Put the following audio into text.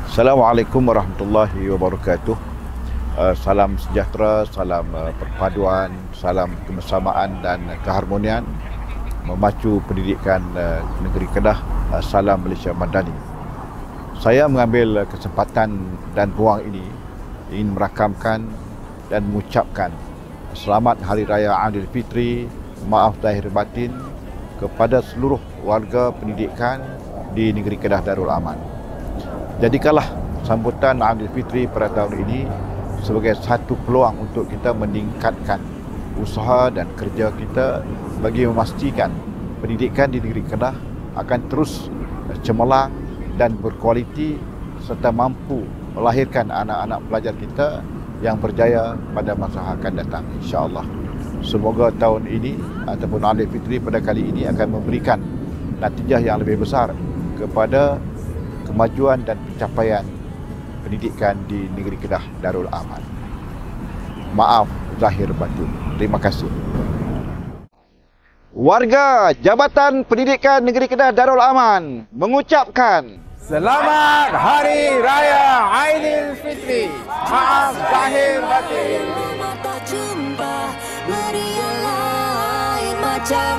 Assalamualaikum warahmatullahi wabarakatuh. Salam sejahtera, salam perpaduan, salam kebersamaan dan keharmonian memacu pendidikan negeri Kedah. Salam Malaysia Madani. Saya mengambil kesempatan dan ruang ini ingin merakamkan dan mengucapkan selamat Hari Raya Aidilfitri, maaf zahir batin kepada seluruh warga pendidikan di negeri Kedah Darul Aman. Jadikanlah sambutan Aidilfitri pada tahun ini sebagai satu peluang untuk kita meningkatkan usaha dan kerja kita bagi memastikan pendidikan di negeri Kedah akan terus cemerlang dan berkualiti serta mampu melahirkan anak-anak pelajar kita yang berjaya pada masa akan datang, insya-Allah. Semoga tahun ini ataupun Aidilfitri pada kali ini akan memberikan natijah yang lebih besar kepada kemajuan dan pencapaian pendidikan di negeri Kedah Darul Aman. Maaf zahir batin. Terima kasih. Warga Jabatan Pendidikan Negeri Kedah Darul Aman mengucapkan Selamat Hari Raya Aidilfitri. Maaf zahir batin. Mata jumpa meriah lain macam